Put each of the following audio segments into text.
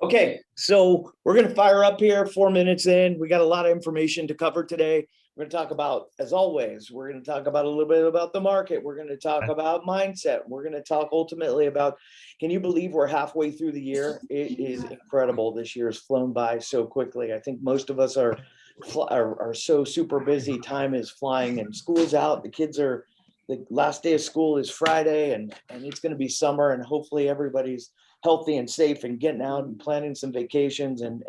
Okay, so we're going to fire up here 4 minutes in. We got a lot of information to cover today. We're going to talk about, as always, we're going to talk about a little bit about the market. We're going to talk about mindset. We're going to talk ultimately about, can you believe we're halfway through the year? It is incredible. This year has flown by so quickly. I think most of us are so super busy. Time is flying and school's out. The last day of school is Friday, and it's going to be summer, and hopefully everybody's healthy and safe and getting out and planning some vacations and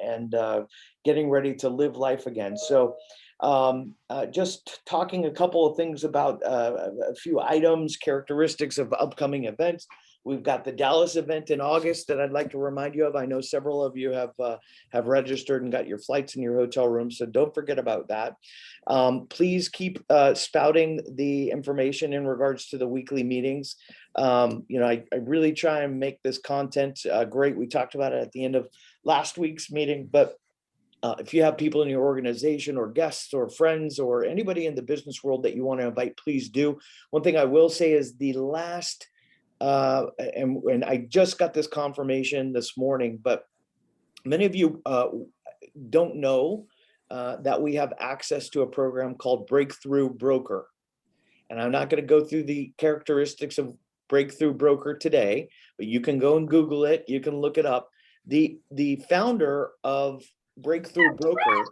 getting ready to live life again. So just talking a couple of things about a few items, characteristics of upcoming events. We've got the Dallas event in August that I'd like to remind you of. I know several of you have registered and got your flights in your hotel room, so don't forget about that. Please keep spouting the information in regards to the weekly meetings. I really try and make this content great. We talked about it at the end of last week's meeting, but if you have people in your organization or guests or friends or anybody in the business world that you want to invite, please do. One thing I will say is the last, and I just got this confirmation this morning, but many of you don't know that we have access to a program called Breakthrough Broker. And I'm not going to go through the characteristics of Breakthrough Broker today, but you can go and Google it. You can look it up. The founder of Breakthrough Broker,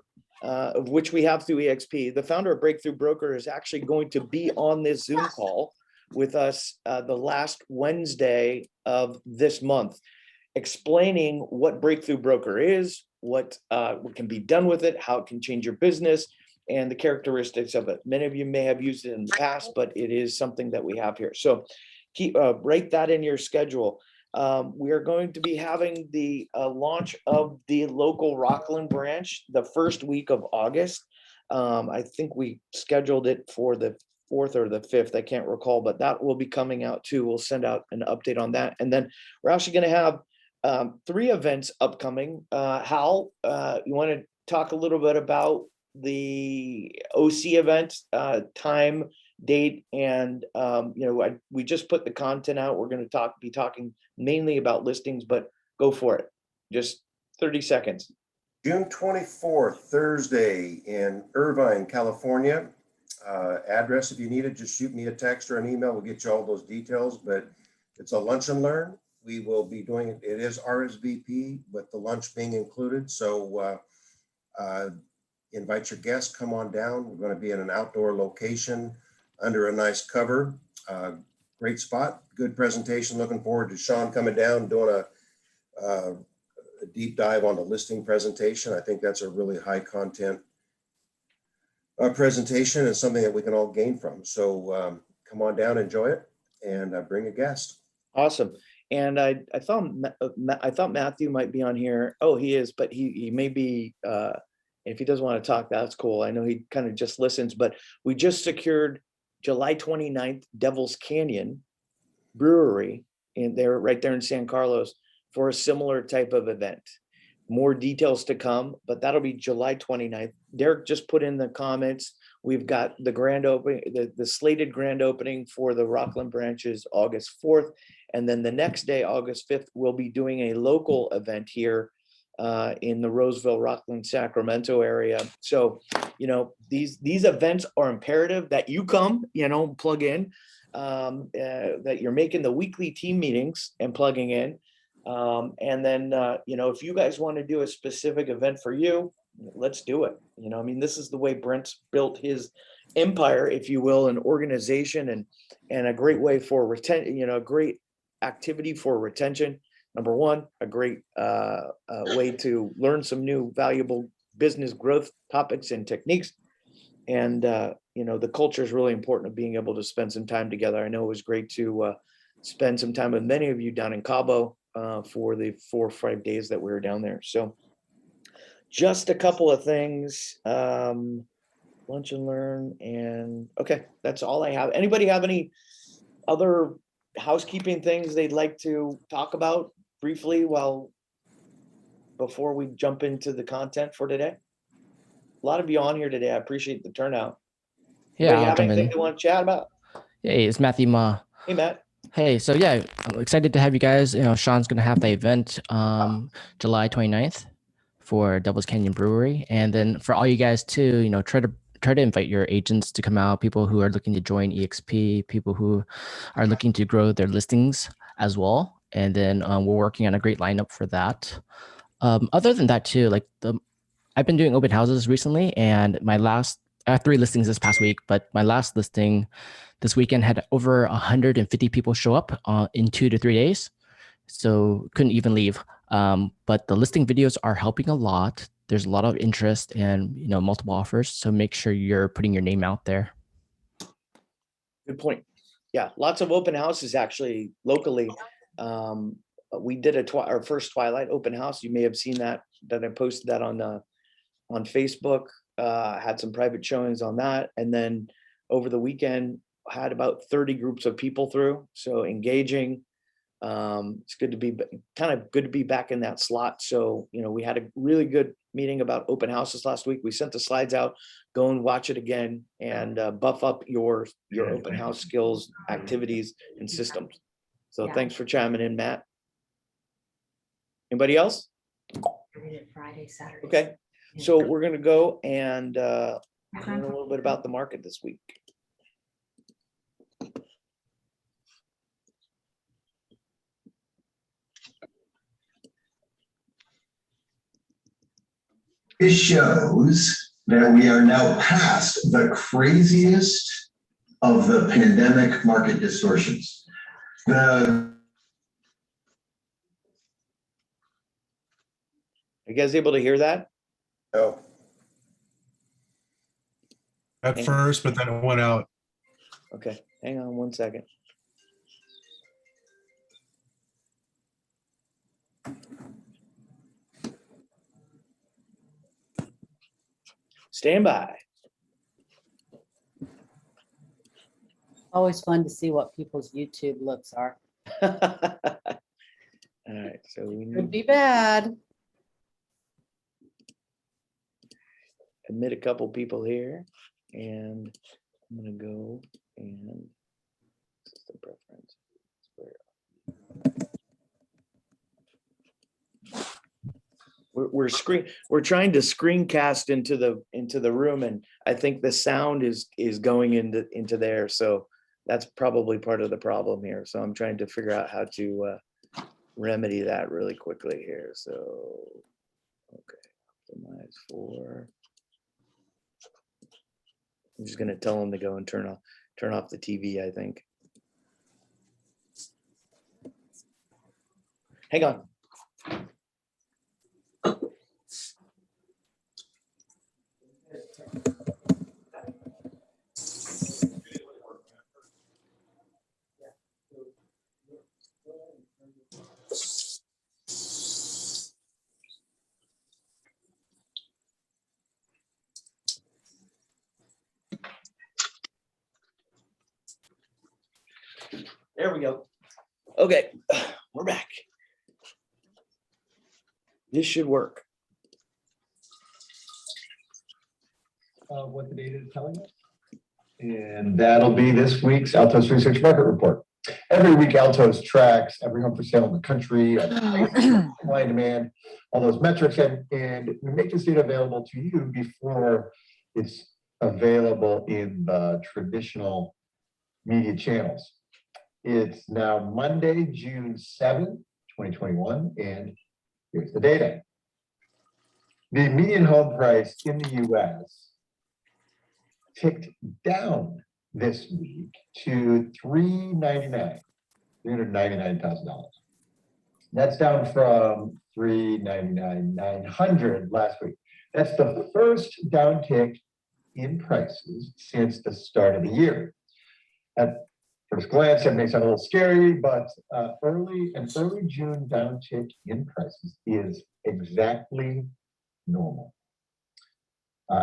of which we have through EXP, the founder of Breakthrough Broker is actually going to be on this Zoom call with us the last Wednesday of this month, explaining what Breakthrough Broker is, what can be done with it, how it can change your business, and the characteristics of it. Many of you may have used it in the past, but it is something that we have here. So write that in your schedule. We are going to be having the launch of the local Rockland branch the first week of August. I think we scheduled it for the 4th or the 5th. I can't recall, but that will be coming out too. We'll send out an update on that. And then we're actually going to have 3 events upcoming. Hal, you want to talk a little bit about the OC event, time, date, and we just put the content out. We're going to be talking mainly about listings, but go for it. Just 30 seconds. June 24th, Thursday in Irvine, California. Address, if you need it, just shoot me a text or an email. We'll get you all those details, but it's a lunch and learn. We will be doing it. It is RSVP with the lunch being included. So invite your guests, come on down. We're going to be in an outdoor location under a nice cover. Great spot, good presentation. Looking forward to Sean coming down, doing a deep dive on the listing presentation. I think that's a really high content presentation and something that we can all gain from. So come on down, enjoy it, and bring a guest. Awesome. And I thought Matthew might be on here. Oh, he is, but he may be, if he doesn't want to talk, that's cool. I know he kind of just listens, but we just secured July 29th, Devil's Canyon Brewery, and they're right there in San Carlos for a similar type of event. More details to come, but that'll be July 29th. Derek just put in the comments. We've got the grand opening, the slated grand opening for the Rockland branches August 4th. And then the next day, August 5th, we'll be doing a local event here in the Roseville, Rockland, Sacramento area. So, these events are imperative that you come, plug in, that you're making the weekly team meetings and plugging in. And then, if you guys want to do a specific event for you, let's do it. This is the way Brent's built his empire, if you will, an organization and a great way for retention, a great activity for retention. Number one, a great way to learn some new valuable business growth topics and techniques. And, the culture is really important of being able to spend some time together. I know it was great to spend some time with many of you down in Cabo for the 4 or 5 days that we were down there. So just a couple of things, lunch and learn, and okay, that's all I have. Anybody have any other housekeeping things they'd like to talk about briefly before we jump into the content for today? A lot of you on here today. I appreciate the turnout. Yeah, Anybody have anything they want to chat about? Hey, it's Matthew Ma. Hey, Matt. Hey, so yeah, I'm excited to have you guys. Sean's gonna have the event July 29th for Devil's Canyon Brewery. And then for all you guys too, try to invite your agents to come out, people who are looking to join EXP, people who are looking to grow their listings as well. And then we're working on a great lineup for that. Other than that too, I've been doing open houses recently, and I have 3 listings this past week, but my last listing this weekend had over 150 people show up in 2 to 3 days. So couldn't even leave. But the listing videos are helping a lot. There's a lot of interest and multiple offers. So make sure you're putting your name out there. Good point. Yeah, lots of open houses actually locally. We did our first Twilight open house. You may have seen that I posted that on Facebook. Had some private showings on that, and then over the weekend had about 30 groups of people through. So engaging. It's good to be back in that slot. So we had a really good meeting about open houses last week. We sent the slides out. Go and watch it again and buff up your open house skills, activities, and systems. So thanks for chiming in, Matt. Anybody else? Friday, Saturday. Okay, so we're gonna go and learn a little bit about the market this week. This shows that we are now past the craziest of the pandemic market distortions. Are you guys able to hear that? No. At first, but then it went out. Okay, hang on one second. Stand by. Always fun to see what people's YouTube looks are. All right, so we Could need be bad. to admit a couple people here, and I'm gonna go and system preference. We're trying to screencast into the room, and I think the sound is going into there. So that's probably part of the problem here. So I'm trying to figure out how to remedy that really quickly here. So, okay, optimize for. I'm just gonna tell them to go and turn off the TV, I think. Hang on. There we go. Okay, we're back. This should work. What the data is telling us. And that'll be this week's Altos Research Market Report. Every week, Altos tracks every home for sale in the country, supply and demand, all those metrics, and we make this data available to you before it's available in the traditional media channels. It's now Monday, June 7th, 2021, and here's the data. The median home price in the US ticked down this week to $399,000. That's down from $399,900 last week. That's the first downtick in prices since the start of the year. At first glance, it may sound a little scary, but an early June downtick in prices is exactly normal.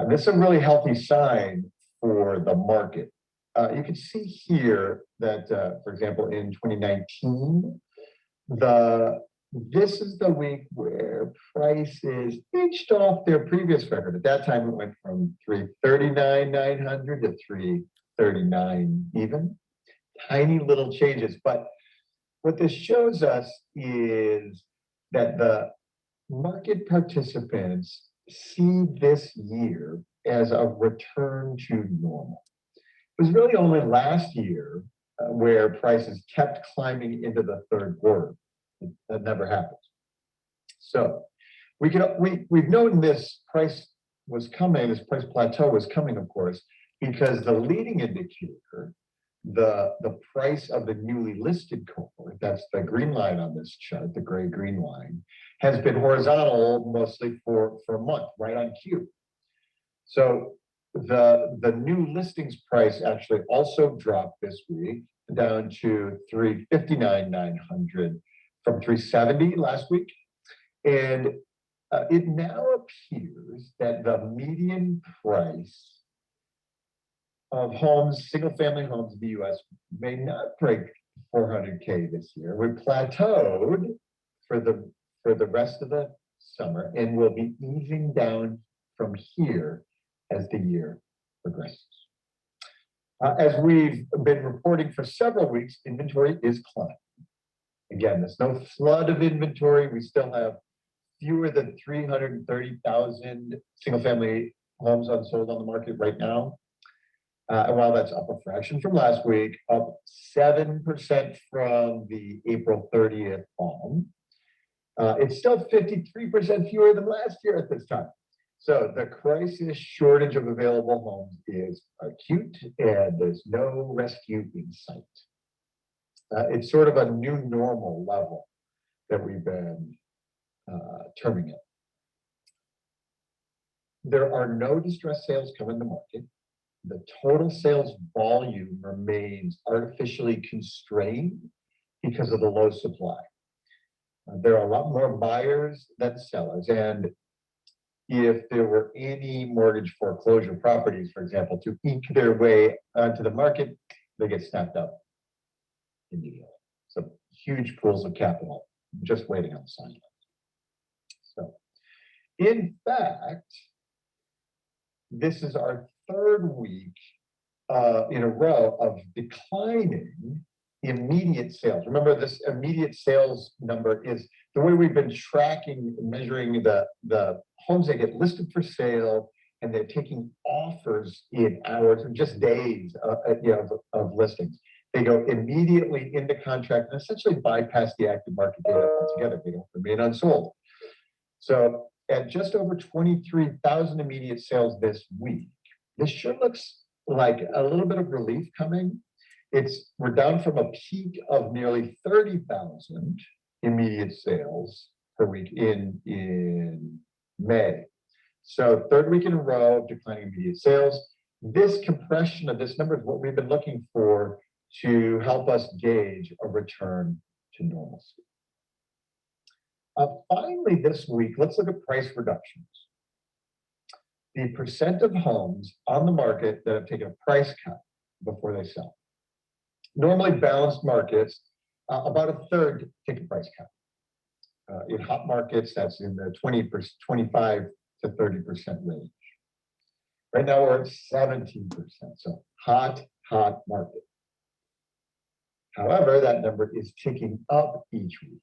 This is a really healthy sign for the market. You can see here that, for example, in 2019, this is the week where prices inched off their previous record. At that time, it went from $339,900 to $339 even. Tiny little changes, but what this shows us is that the market participants see this year as a return to normal. It was really only last year where prices kept climbing into the third quarter. That never happened. So we've known this price was coming, this price plateau was coming, of course, because the leading indicator, the price of the newly listed cohort, that's the green line on this chart, the gray green line, has been horizontal mostly for a month, right on cue. So the new listings price actually also dropped this week down to 359,900 from 370 last week. And it now appears that the median price of homes, single-family homes in the U.S. may not break 400K this year. We plateaued for the rest of the summer and will be easing down from here as the year progresses. As we've been reporting for several weeks, inventory is climbing. Again, there's no flood of inventory. We still have fewer than 330,000 single-family homes unsold on the market right now. And while that's up a fraction from last week, up 7% from the April 30th bomb, it's still 53% fewer than last year at this time. So the crisis shortage of available homes is acute, and there's no rescue in sight. It's sort of a new normal level that we've been terming it. There are no distressed sales coming to market. The total sales volume remains artificially constrained because of the low supply. There are a lot more buyers than sellers, and if there were any mortgage foreclosure properties, for example, to eke their way onto the market, they get snapped up immediately. So huge pools of capital just waiting on the sidelines. So, in fact, this is our third week in a row of declining immediate sales. Remember, this immediate sales number is the way we've been tracking, measuring the homes that get listed for sale, and they're taking offers in hours or just days of listings. They go immediately into contract and essentially bypass the active market data altogether. They don't remain unsold. So at just over 23,000 immediate sales this week, this sure looks like a little bit of relief coming. We're down from a peak of nearly 30,000 immediate sales per week in May. So third week in a row of declining immediate sales. This compression of this number is what we've been looking for to help us gauge a return to normalcy. Finally, this week, let's look at price reductions. The percent of homes on the market that have taken a price cut before they sell. Normally balanced markets, about a third take a price cut. In hot markets, that's in the 25 to 30% range. Right now we're at 17%, so hot market. However, that number is ticking up each week.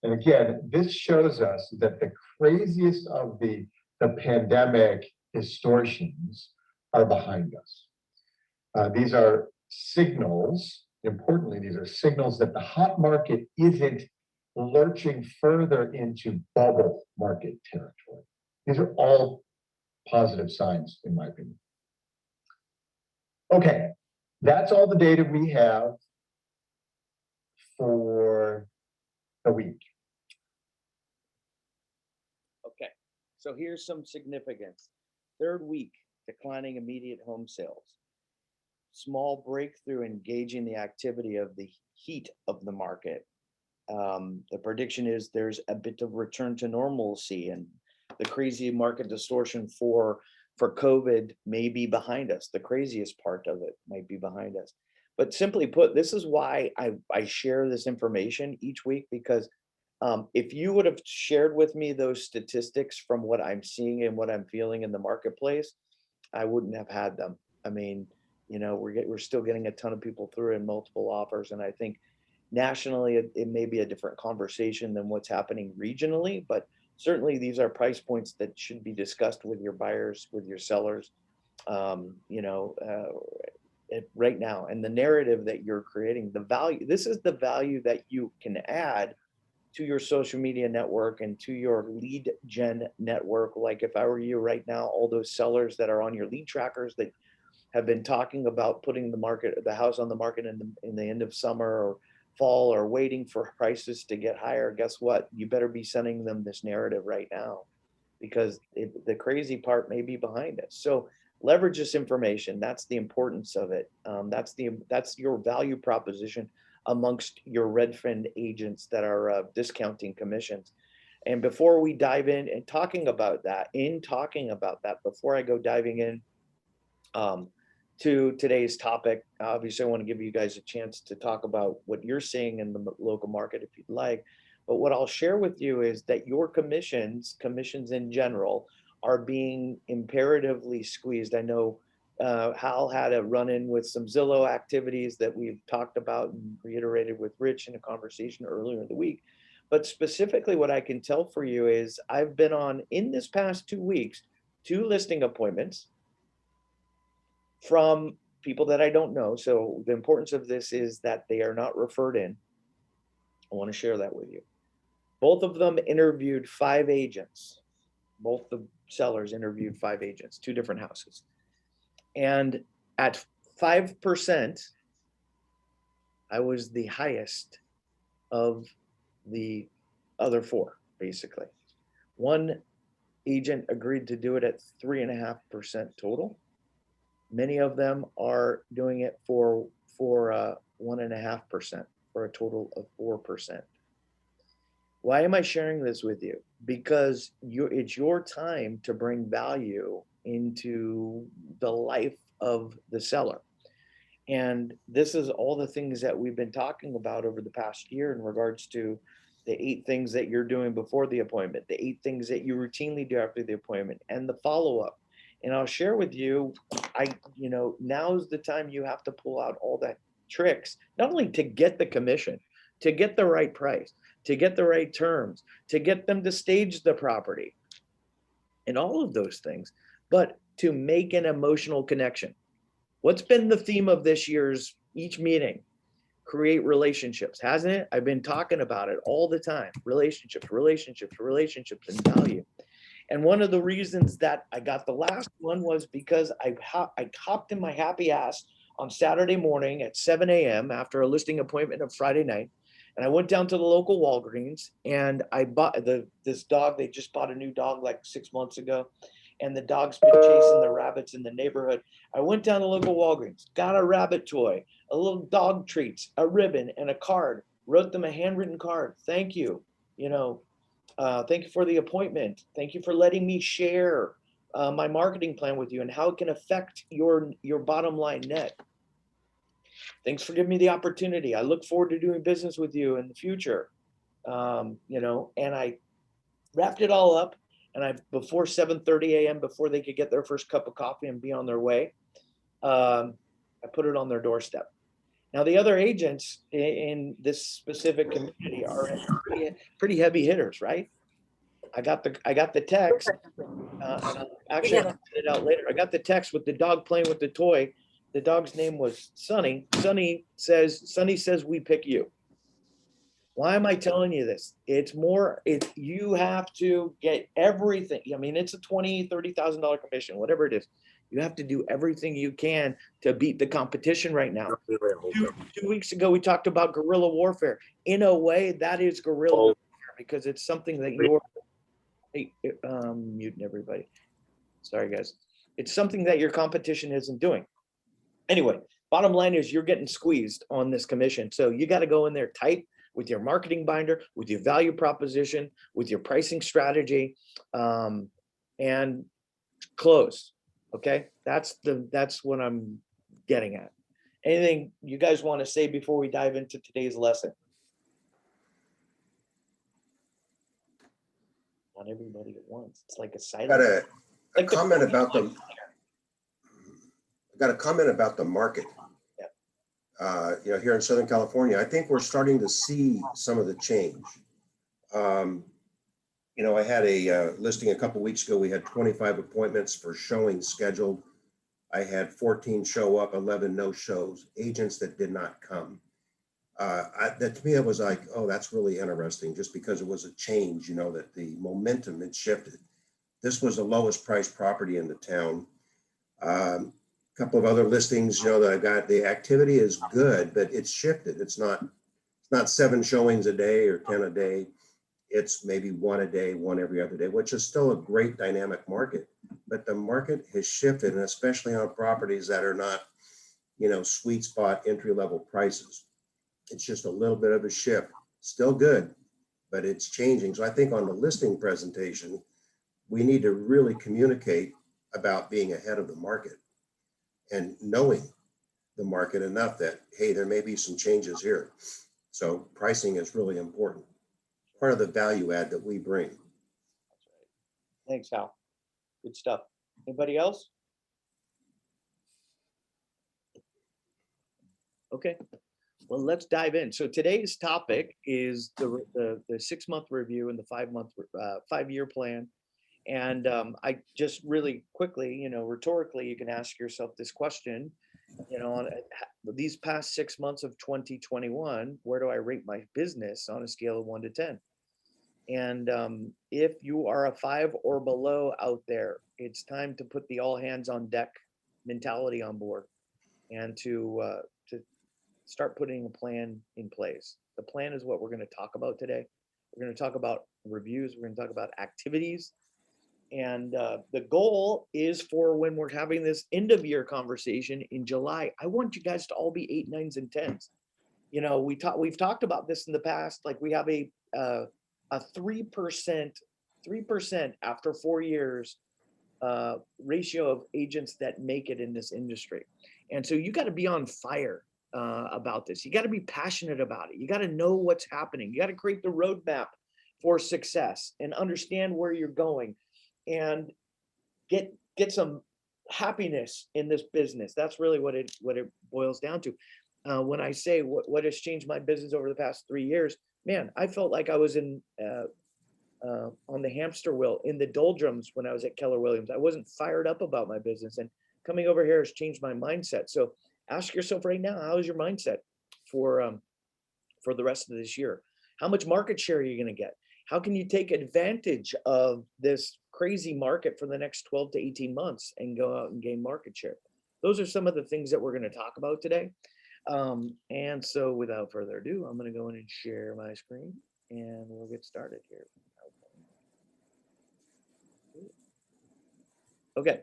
And again, this shows us that the craziest of the pandemic distortions are behind us. These are signals, importantly, these are signals that the hot market isn't lurching further into bubble market territory. These are all positive signs, in my opinion. Okay, that's all the data we have for the week. Okay, so here's some significance. Third week, declining immediate home sales. Small breakthrough in gauging the activity of the heat of the market. The prediction is there's a bit of return to normalcy, and the crazy market distortion for COVID may be behind us. The craziest part of it might be behind us. But simply put, this is why I share this information each week, because if you would have shared with me those statistics from what I'm seeing and what I'm feeling in the marketplace, I wouldn't have had them. I mean, you know, we're still getting a ton of people through in multiple offers, and I think nationally, it may be a different conversation than what's happening regionally, but certainly these are price points that should be discussed with your buyers, with your sellers, you know, right now. And the narrative that you're creating, the value, this is the value that you can add to your social media network and to your lead gen network. Like if I were you right now, all those sellers that are on your lead trackers that have been talking about putting the house on the market in the end of summer or fall, or waiting for prices to get higher, guess what? You better be sending them this narrative right now, because the crazy part may be behind us. So leverage this information. That's the importance of it. That's your value proposition amongst your Redfin agents that are discounting commissions. And before we dive in and talking about that, before I go diving in to today's topic, obviously I want to give you guys a chance to talk about what you're seeing in the local market if you'd like. But what I'll share with you is that your commissions in general, are being imperatively squeezed. I know Hal had a run-in with some Zillow activities that we've talked about and reiterated with Rich in a conversation earlier in the week. But specifically what I can tell for you is I've been on, in this past 2 weeks, 2 listing appointments from people that I don't know. So the importance of this is that they are not referred in. I want to share that with you. Both of them interviewed 5 agents. Both the sellers interviewed 5 agents, 2 different houses. And at 5%, I was the highest of the other 4, basically. One agent agreed to do it at 3.5% total. Many of them are doing it for 1.5%, for a total of 4%. Why am I sharing this with you? Because it's your time to bring value into the life of the seller. And this is all the things that we've been talking about over the past year in regards to the 8 things that you're doing before the appointment, the 8 things that you routinely do after the appointment, and the follow-up. And I'll share with you, now's the time you have to pull out all that tricks, not only to get the commission, to get the right price, to get the right terms, to get them to stage the property and all of those things, but to make an emotional connection. What's been the theme of this year's each meeting? Create relationships, hasn't it? I've been talking about it all the time. Relationships, and value. And one of the reasons that I got the last one was because I hopped in my happy ass on Saturday morning at 7 a.m. after a listing appointment of Friday night. And I went down to the local Walgreens and I bought this dog. They just bought a new dog like 6 months ago. And the dog's been chasing the rabbits in the neighborhood. I went down to the local Walgreens, got a rabbit toy, a little dog treats, a ribbon, and a card. Wrote them a handwritten card. Thank you. Thank you for the appointment. Thank you for letting me share my marketing plan with you and how it can affect your bottom line net. Thanks for giving me the opportunity. I look forward to doing business with you in the future. And I wrapped it all up. And before 7:30 a.m., before they could get their first cup of coffee and be on their way, I put it on their doorstep. Now, the other agents in this specific community are pretty heavy hitters, right? I got the text. Actually, I'll get it out later. I got the text with the dog playing with the toy. The dog's name was Sunny. Sunny says we pick you. Why am I telling you this? You have to get everything. I mean, it's a $20,000, $30,000 commission, whatever it is. You have to do everything you can to beat the competition right now. 2 weeks ago, we talked about guerrilla warfare. In a way, that is guerrilla warfare because it's something that you're muting everybody. Sorry, guys. It's something that your competition isn't doing. Anyway, bottom line is you're getting squeezed on this commission. So you got to go in there tight with your marketing binder, with your value proposition, with your pricing strategy, and close. Okay, that's what I'm getting at. Anything you guys want to say before we dive into today's lesson? Not everybody at once. It's like a silent. Got a comment about the. I got a comment about the market. here in Southern California, I think we're starting to see some of the change. I had a listing a couple weeks ago. We had 25 appointments for showings scheduled. I had 14 show up, 11 no shows, agents that did not come. That to me, it was like, oh, that's really interesting, just because it was a change, that the momentum had shifted. This was the lowest priced property in the town. Couple of other listings, that I got, the activity is good, but it's shifted. It's not 7 showings a day or 10 a day. It's maybe 1 a day, 1 every other day, which is still a great dynamic market. But the market has shifted, and especially on properties that are not, sweet spot entry level prices. It's just a little bit of a shift. Still good, but it's changing. So I think on the listing presentation, we need to really communicate about being ahead of the market and knowing the market enough that, hey, there may be some changes here. So pricing is really important. Part of the value add that we bring. Thanks, Hal. Good stuff. Anybody else? Okay, well, let's dive in. So today's topic is the 6-month review and the 5-year plan. And I just really quickly, rhetorically, you can ask yourself this question, on these past 6 months of 2021, where do I rate my business on a scale of 1 to 10? And if you are a 5 or below out there, it's time to put the all hands on deck mentality on board and to start putting a plan in place. The plan is what we're going to talk about today. We're going to talk about reviews. We're going to talk about activities. And the goal is for when we're having this end of year conversation in July, I want you guys to all be 8, 9s, and 10s. We've talked about this in the past. Like we have a 3% after 4 years ratio of agents that make it in this industry. And so you got to be on fire about this. You got to be passionate about it. You got to know what's happening. You got to create the roadmap for success and understand where you're going and get some happiness in this business. That's really what it boils down to. When I say what has changed my business over the past 3 years, man, I felt like I was in on the hamster wheel in the doldrums when I was at Keller Williams. I wasn't fired up about my business, and coming over here has changed my mindset. So ask yourself right now, how is your mindset for the rest of this year? How much market share are you going to get? How can you take advantage of this crazy market for the next 12 to 18 months and go out and gain market share? Those are some of the things that we're going to talk about today. And so without further ado, I'm going to go in and share my screen and we'll get started here. Okay,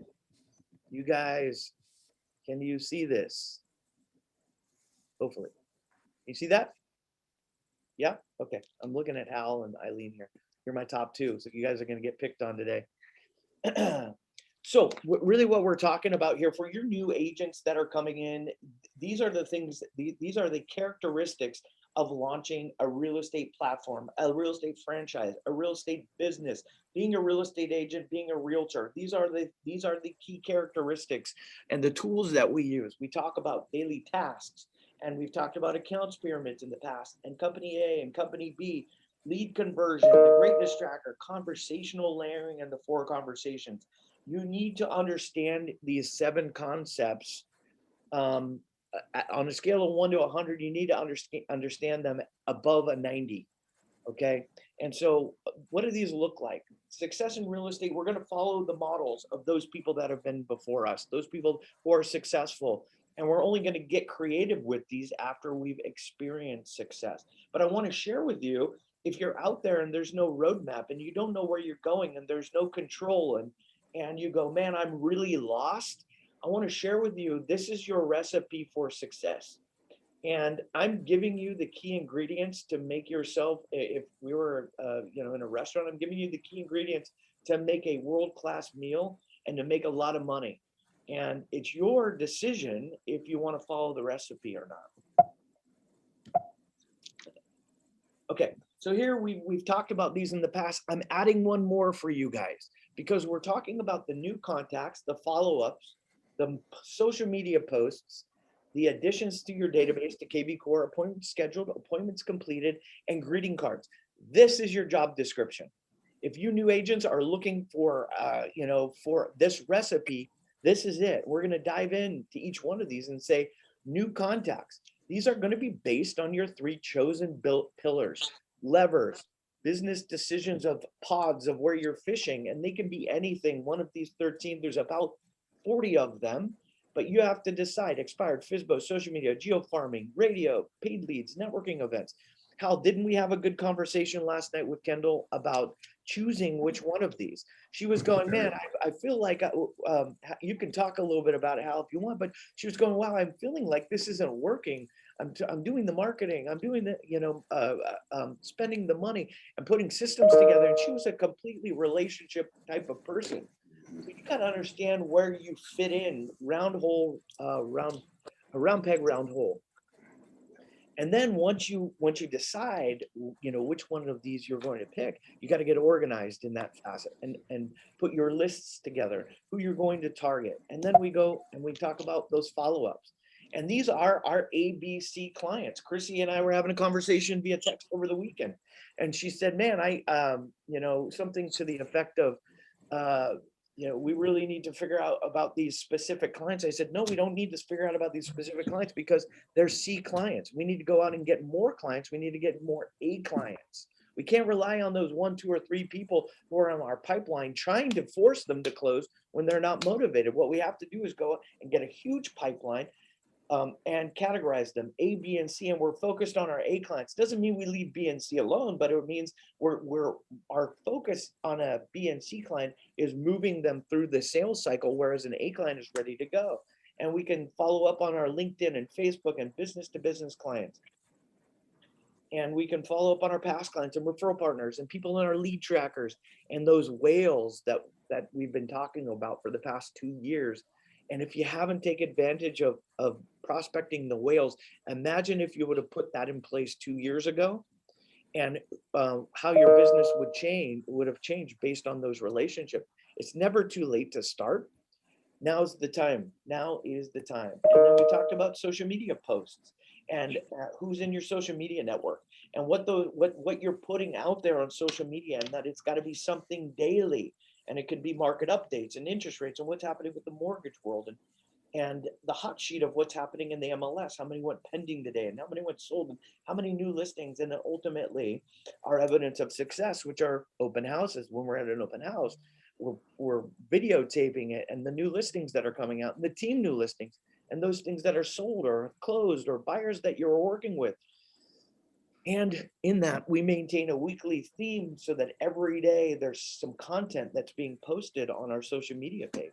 you guys, can you see this? Hopefully. You see that? Yeah? Okay. I'm looking at Hal and Eileen here. You're my top 2, so you guys are going to get picked on today. So really what we're talking about here for your new agents that are coming in, these are the things, these are the characteristics of launching a real estate platform, a real estate franchise, a real estate business, being a real estate agent, being a realtor. These are the key characteristics and the tools that we use. We talk about daily tasks, and we've talked about accounts pyramids in the past, and company A and company B, lead conversion, the great distractor, conversational layering, and the 4 conversations. You need to understand these 7 concepts. On a scale of 1 to 100, you need to understand them above a 90. Okay. And so what do these look like? Success in real estate, we're going to follow the models of those people that have been before us, those people who are successful. And we're only going to get creative with these after we've experienced success. But I want to share with you, if you're out there and there's no roadmap and you don't know where you're going and there's no control and you go, man, I'm really lost. I want to share with you, this is your recipe for success. And I'm giving you the key ingredients to make yourself, if we were in a restaurant, I'm giving you the key ingredients to make a world-class meal and to make a lot of money. And it's your decision if you want to follow the recipe or not. Okay, so here we've talked about these in the past. I'm adding one more for you guys because we're talking about the new contacts, the follow-ups, the social media posts, the additions to your database to KB Core, appointments scheduled, appointments completed, and greeting cards. This is your job description. If you new agents are looking for, for this recipe, this is it. We're going to dive into each one of these and say new contacts. These are going to be based on your 3 chosen built pillars, levers, business decisions of pods of where you're fishing, and they can be anything. One of these 13, there's about 40 of them, but you have to decide: expired, FISBO, social media, geo farming, radio, paid leads, networking events. Hal, didn't we have a good conversation last night with Kendall about choosing which one of these? She was going, man, I feel like you can talk a little bit about it, Hal, if you want, but she was going, wow, I'm feeling like this isn't working. I'm doing the marketing, I'm doing the, spending the money and putting systems together. And she was a completely relationship type of person. So you got to understand where you fit in, round hole, round peg, round hole. And then once you decide, which one of these you're going to pick, you got to get organized in that facet and put your lists together, who you're going to target. And then we go and we talk about those follow-ups. And these are our ABC clients. Chrissy and I were having a conversation via text over the weekend. And she said, man, something to the effect of, we really need to figure out about these specific clients. I said, no, we don't need to figure out about these specific clients because they're C clients. We need to go out and get more clients. We need to get more A clients. We can't rely on those 1, 2, or 3 people who are on our pipeline trying to force them to close when they're not motivated. What we have to do is go and get a huge pipeline and categorize them A, B, and C, and we're focused on our A clients. Doesn't mean we leave B and C alone, but it means our focus on a B and C client is moving them through the sales cycle, whereas an A client is ready to go. And we can follow up on our LinkedIn and Facebook and business to business clients. And we can follow up on our past clients and referral partners and people in our lead trackers and those whales that we've been talking about for the past 2 years. And if you haven't taken advantage of prospecting the whales, imagine if you would have put that in place 2 years ago, and how your business would have changed based on those relationships. It's never too late to start. Now's the time. Now is the time. And then we talked about social media posts and who's in your social media network and what you're putting out there on social media, and that it's got to be something daily. And it could be market updates and interest rates and what's happening with the mortgage world and the hot sheet of what's happening in the MLS, how many went pending today and how many went sold and how many new listings. And then ultimately our evidence of success, which are open houses. When we're at an open house, we're videotaping it and the new listings that are coming out and the team new listings and those things that are sold or closed or buyers that you're working with. And in that, we maintain a weekly theme so that every day there's some content that's being posted on our social media page.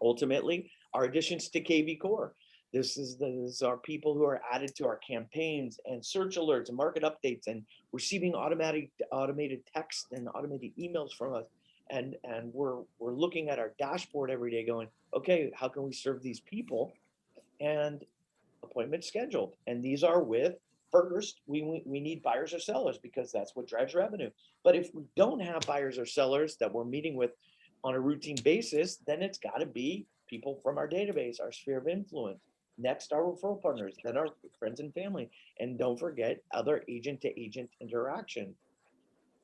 Ultimately, our additions to KB Core. This is our people who are added to our campaigns and search alerts and market updates and receiving automated text and automated emails from us. And we're looking at our dashboard every day going, okay, how can we serve these people? And appointments scheduled. And these are with, first, we need buyers or sellers because that's what drives revenue. But if we don't have buyers or sellers that we're meeting with on a routine basis, then it's got to be people from our database, our sphere of influence. Next, our referral partners, then our friends and family. And don't forget other agent to agent interaction.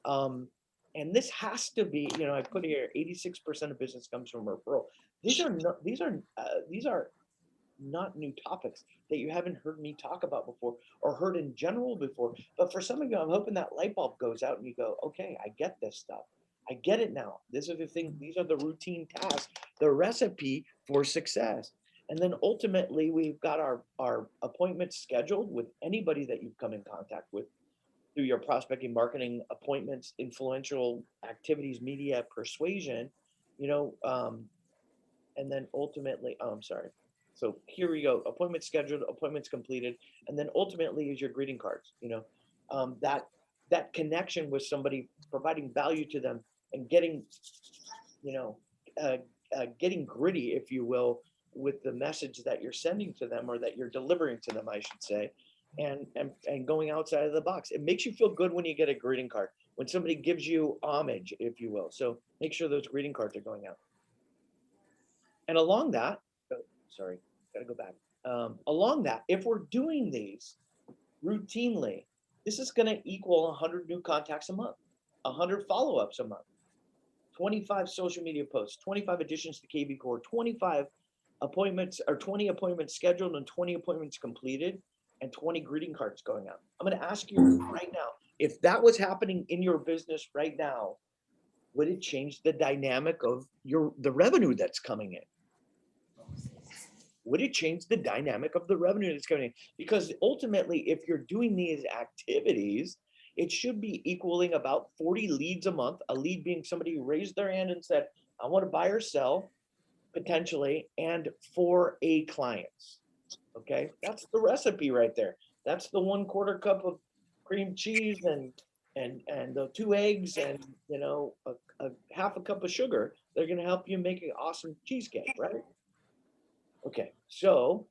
And this has to be, I put here 86% of business comes from referral. These are not new topics that you haven't heard me talk about before or heard in general before. But for some of you, I'm hoping that light bulb goes out and you go, okay, I get this stuff. I get it now. These are the things, these are the routine tasks, the recipe for success. And then ultimately, we've got our appointments scheduled with anybody that you've come in contact with through your prospecting, marketing, appointments, influential activities, media, persuasion, and then ultimately, I'm sorry. So here we go, appointments scheduled, appointments completed, and then ultimately is your greeting cards, that connection with somebody, providing value to them and getting, getting gritty, if you will, with the message that you're sending to them or that you're delivering to them, I should say, and going outside of the box. It makes you feel good when you get a greeting card, when somebody gives you homage, if you will. So make sure those greeting cards are going out. And along that, sorry, gotta go back. along that, if we're doing these routinely, this is going to equal 100 new contacts a month, 100 follow-ups a month, 25 social media posts, 25 additions to KV Core, 25 appointments or 20 appointments scheduled and 20 appointments completed, and 20 greeting cards going out. I'm going to ask you right now, if that was happening in your business right now, would it change the dynamic of the revenue that's coming in? Would it change the dynamic of the revenue that's coming in? Because ultimately, if you're doing these activities, it should be equaling about 40 leads a month, a lead being somebody who raised their hand and said, I want to buy or sell potentially, and 4 A clients. Okay, that's the recipe right there. That's the 1/4 cup of cream cheese and the 2 eggs and a half a cup of sugar. They're going to help you make an awesome cheesecake, right? Okay, so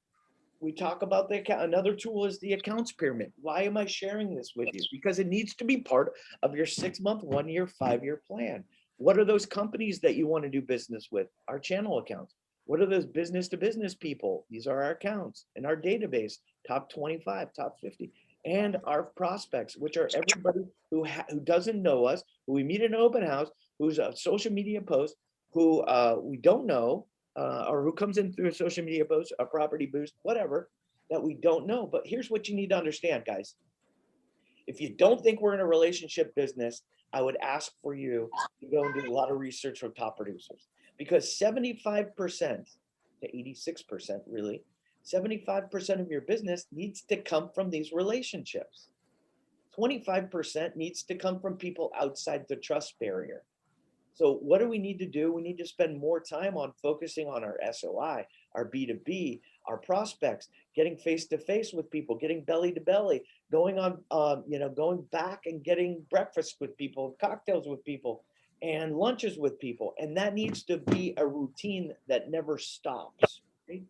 we talk about the account. Another tool is the accounts pyramid. Why am I sharing this with you? Because it needs to be part of your 6-month, 1-year, 5-year plan. What are those companies that you want to do business with? Our channel accounts. What are those business to business people? These are our accounts in our database, top 25, top 50, and our prospects, which are everybody who doesn't know us, who we meet in an open house, who's a social media post, who we don't know, or who comes in through a social media post, a property boost, whatever, that we don't know. But here's what you need to understand, guys. If you don't think we're in a relationship business, I would ask for you to go and do a lot of research from top producers, because 75% to 86%, really, 75% of your business needs to come from these relationships. 25% needs to come from people outside the trust barrier. So what do we need to do? We need to spend more time on focusing on our SOI, our B2B, our prospects, getting face to face with people, getting belly to belly, going on, going back and getting breakfast with people, cocktails with people, and lunches with people. And that needs to be a routine that never stops. Right?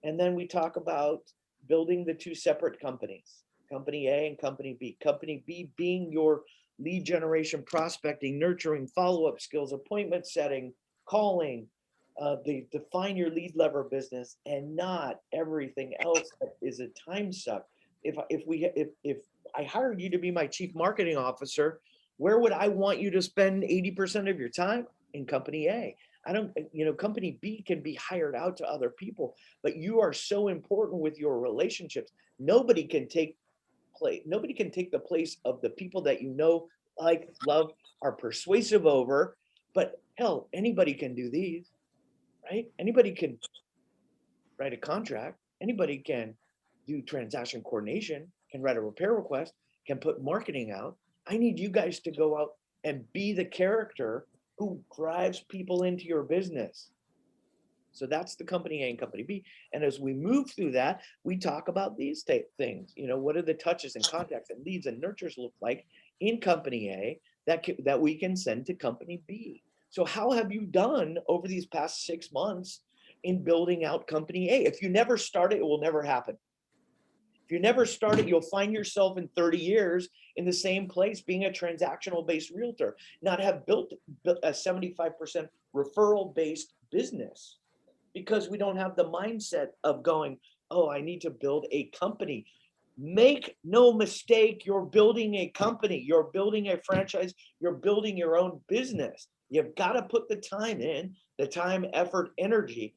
And then we talk about building the 2 separate companies, Company A and Company B. Company B being your lead generation, prospecting, nurturing, follow-up skills, appointment setting, calling, define your lead lever business, and not everything else that is a time suck. If I hired you to be my chief marketing officer, where would I want you to spend 80% of your time? In Company A. I don't, Company B can be hired out to other people, but you are so important with your relationships. Nobody can take the place of the people that like, love, are persuasive over. But hell, anybody can do these, right? Anybody can write a contract. Anybody can do transaction coordination, can write a repair request, can put marketing out. I need you guys to go out and be the character who drives people into your business. So that's the Company A and Company B. And as we move through that, we talk about these things. What are the touches and contacts and leads and nurtures look like in Company A that we can send to Company B? So how have you done over these past 6 months in building out Company A? If you never start it, it will never happen. If you never start it, you'll find yourself in 30 years in the same place, being a transactional based realtor, not have built a 75% referral based business, because we don't have the mindset of going, oh, I need to build a company. Make no mistake, you're building a company, you're building a franchise, you're building your own business. You've got to put the time in, the time, effort, energy,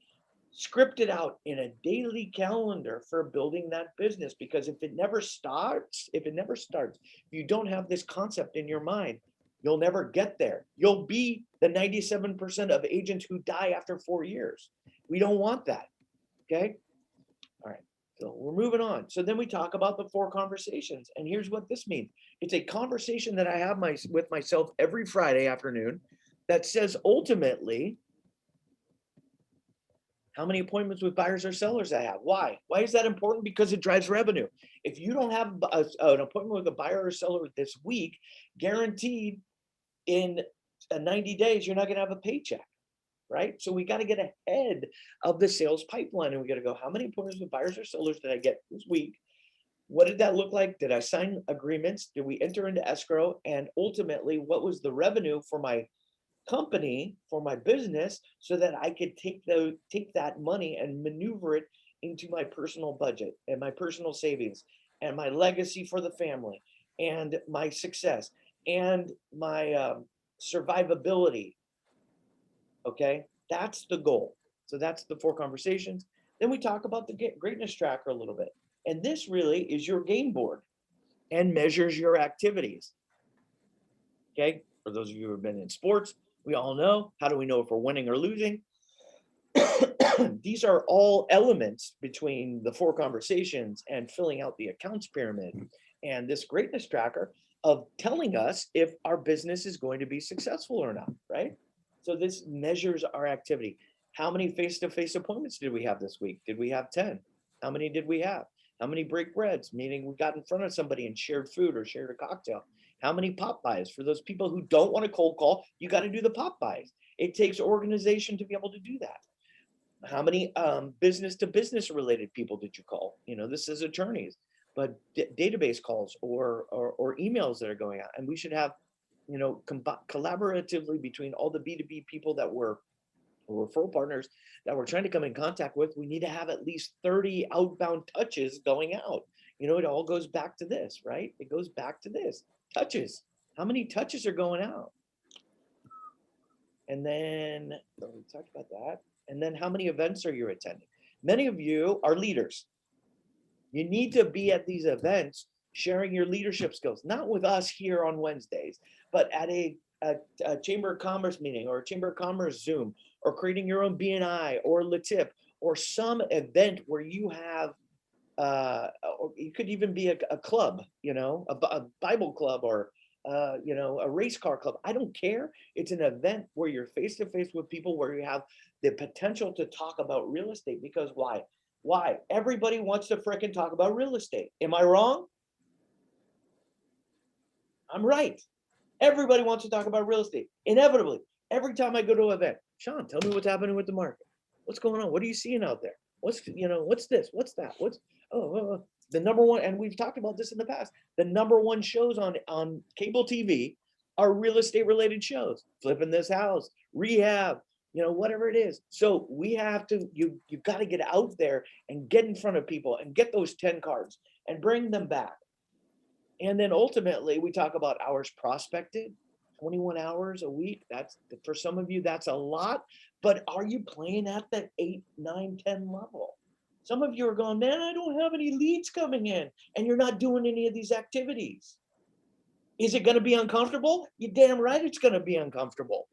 script it out in a daily calendar for building that business. Because if it never starts, if you don't have this concept in your mind, you'll never get there. You'll be the 97% of agents who die after 4 years. We don't want that. Okay. All right. So we're moving on. So then we talk about the 4 conversations. And here's what this means. It's a conversation that I have with myself every Friday afternoon that says, ultimately, how many appointments with buyers or sellers I have. Why? Why is that important? Because it drives revenue. If you don't have an appointment with a buyer or seller this week, guaranteed in 90 days, you're not going to have a paycheck. Right? So we got to get ahead of the sales pipeline, and we got to go, how many appointments with buyers or sellers did I get this week? What did that look like? Did I sign agreements? Did we enter into escrow? And ultimately, what was the revenue for my company, for my business, so that I could take that money and maneuver it into my personal budget and my personal savings and my legacy for the family and my success and my survivability. Okay, that's the goal. So that's the 4 conversations. Then we talk about the greatness tracker a little bit. And this really is your game board and measures your activities. Okay, for those of you who have been in sports, we all know, how do we know if we're winning or losing? These are all elements between the 4 conversations and filling out the accounts pyramid and this greatness tracker of telling us if our business is going to be successful or not, right? So this measures our activity. How many face-to-face appointments did we have this week? Did we have 10? How many did we have? How many break breads, meaning we got in front of somebody and shared food or shared a cocktail? How many pop buys? For those people who don't want to cold call, you got to do the pop buys. It takes organization to be able to do that. How many business to business related people did you call? You know, this is attorneys, but database calls or emails that are going out. And we should have, you know, collaboratively between all the B2B people that were referral partners that we're trying to come in contact with, we need to have at least 30 outbound touches going out. You know, it all goes back to this, right? It goes back to this. Touches. How many touches are going out? And then we talked about that. And then how many events are you attending? Many of you are leaders. You need to be at these events sharing your leadership skills, not with us here on Wednesdays, but at a Chamber of Commerce meeting or a Chamber of Commerce Zoom, or creating your own BNI or LaTip, or some event where you have, or it could even be a club, you know, a Bible club, or you know, a race car club. I don't care. It's an event where you're face to face with people, where you have the potential to talk about real estate. Because why? Why? Everybody wants to frickin' talk about real estate. Am I wrong? I'm right. Everybody wants to talk about real estate. Inevitably, every time I go to an event, Sean, tell me what's happening with the market. What's going on? What are you seeing out there? What's, you know, what's this? What's that? What's, the number one, and we've talked about this in the past, the number one shows on cable TV are real estate related shows. Flipping this house, rehab, you know, whatever it is. So we have to, you've got to get out there and get in front of people and get those 10 cards and bring them back. And then ultimately we talk about hours prospected, 21 hours a week. That's, for some of you, that's a lot, but are you playing at that 8, 9, 10 level? Some of you are going, man, I don't have any leads coming in, and you're not doing any of these activities. Is it going to be uncomfortable? You're damn right it's going to be uncomfortable.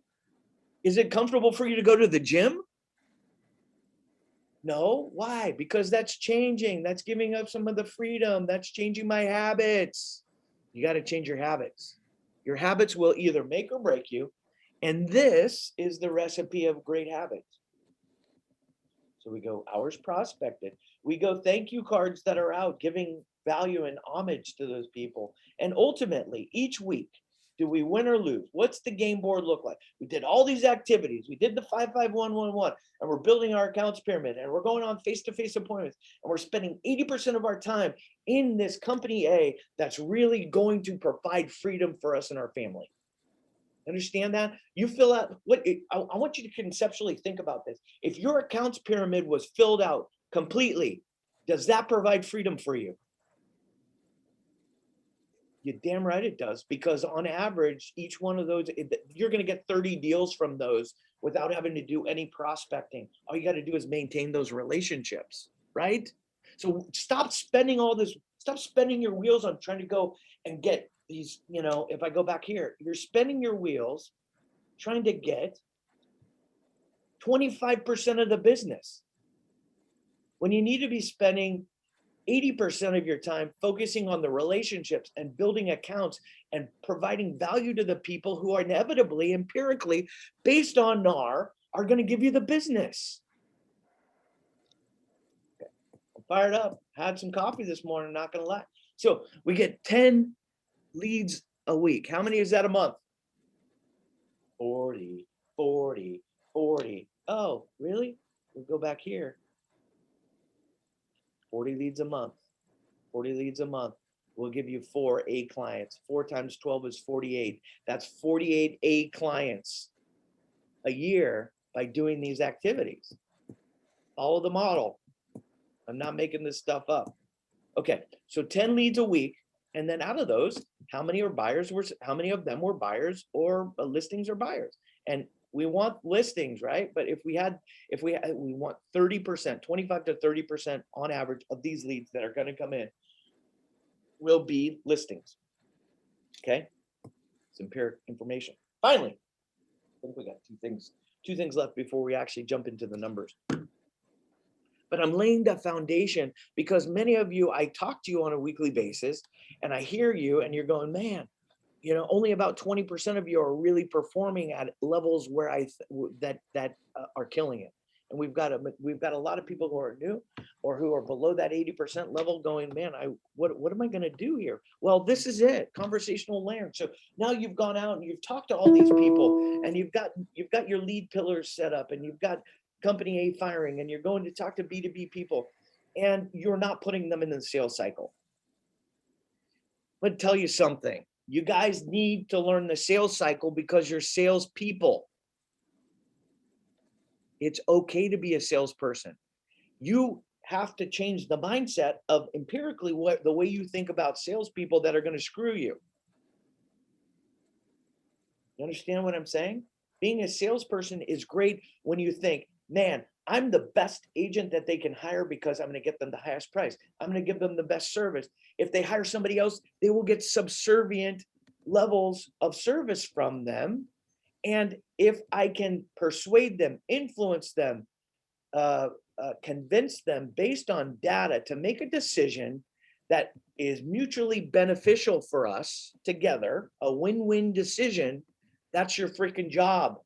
Is it comfortable for you to go to the gym? No. Why? Because that's changing. That's giving up some of the freedom. That's changing my habits. You got to change your habits. Your habits will either make or break you. And this is the recipe of great habits. So we go hours prospected. We go thank you cards that are out, giving value and homage to those people. And ultimately, each week, do we win or lose? What's the game board look like? We did all these activities. We did the 5-5-1-1-1, and we're building our accounts pyramid, and we're going on face-to-face appointments, and we're spending 80% of our time in this company A that's really going to provide freedom for us and our family. Understand that? You fill out what I want you to conceptually think about this. If your accounts pyramid was filled out completely, does that provide freedom for you? You're damn right it does, because on average, each one of those, you're going to get 30 deals from those without having to do any prospecting. All you got to do is maintain those relationships, right? So stop spending all this, stop spending your wheels on trying to go and get these, you know, if I go back here, you're spending your wheels trying to get 25% of the business when you need to be spending 80% of your time focusing on the relationships and building accounts and providing value to the people who are inevitably, empirically, based on NAR, are going to give you the business. Okay. I'm fired up. Had some coffee this morning, not going to lie. So we get 10 leads a week. How many is that a month? 40, 40, 40. Oh, really? We'll go back here. 40 leads a month. 40 leads a month. We'll give you 4 A clients. 4 times 12 is 48. That's 48 A clients a year by doing these activities. Follow the model. I'm not making this stuff up. Okay, so 10 leads a week. And then out of those, how many are buyers? How many of them were buyers or listings or buyers? And we want listings, right? But if we want 30%, 25 to 30% on average of these leads that are going to come in will be listings. Okay, it's empiric information. Finally, I think we got two things left before we actually jump into the numbers. But I'm laying the foundation because many of you, I talk to you on a weekly basis and I hear you and you're going, man, you know, only about 20% of you are really performing at levels where that are killing it. And we've got a lot of people who are new or who are below that 80% level going, man, what am I going to do here? Well, this is it, conversational layering. So now you've gone out and you've talked to all these people and you've got your lead pillars set up and you've got company A firing and you're going to talk to B2B people and you're not putting them in the sales cycle. Let me tell you something. You guys need to learn the sales cycle because you're salespeople. It's okay to be a salesperson. You have to change the mindset of empirically the way you think about salespeople that are going to screw you. You understand what I'm saying? Being a salesperson is great when you think, man, I'm the best agent that they can hire because I'm going to get them the highest price. I'm going to give them the best service. If they hire somebody else, they will get subservient levels of service from them. And if I can persuade them, influence them, convince them based on data to make a decision that is mutually beneficial for us together, a win-win decision, that's your freaking job.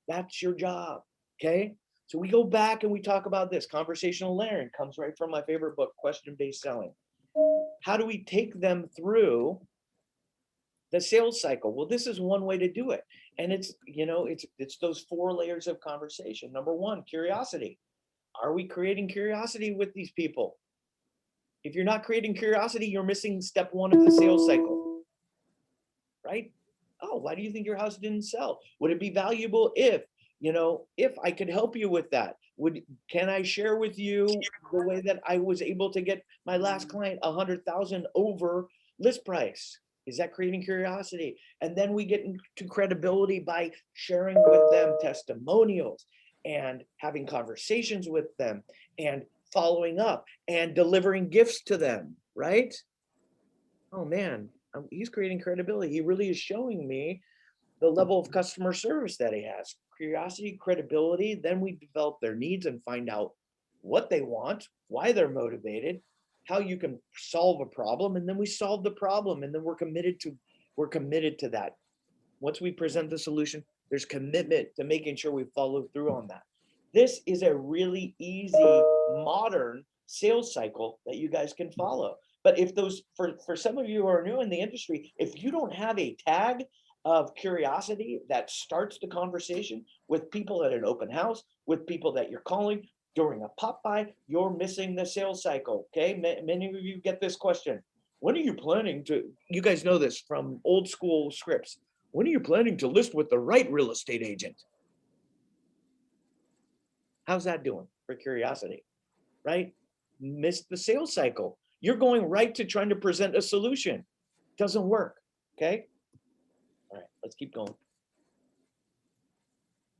That's your job, okay? So we go back and we talk about this. Conversational layering comes right from my favorite book, Question-Based Selling. How do we take them through the sales cycle? Well, this is one way to do it. And it's, you know, it's those 4 layers of conversation. Number 1, curiosity. Are we creating curiosity with these people? If you're not creating curiosity, you're missing step 1 of the sales cycle, right? Oh, why do you think your house didn't sell? Would it be valuable if, you know, if I could help you with that? Can I share with you the way that I was able to get my last client 100,000 over list price? Is that creating curiosity? And then we get into credibility by sharing with them testimonials and having conversations with them and following up and delivering gifts to them, right? Oh man, he's creating credibility. He really is showing me the level of customer service that he has. Curiosity, credibility, then we develop their needs and find out what they want, why they're motivated, how you can solve a problem, and then we solve the problem, and then we're committed to that. Once we present the solution, there's commitment to making sure we follow through on that. This is a really easy, modern sales cycle that you guys can follow. But if those, for some of you who are new in the industry, if you don't have a tag of curiosity that starts the conversation with people at an open house, with people that you're calling during a pop by, you're missing the sales cycle. Okay, many of you get this question. When are you planning to, you guys know this from old school scripts, when are you planning to list with the right real estate agent? How's that doing for curiosity, right? Missed the sales cycle. You're going right to trying to present a solution. Doesn't work, okay? All right, let's keep going.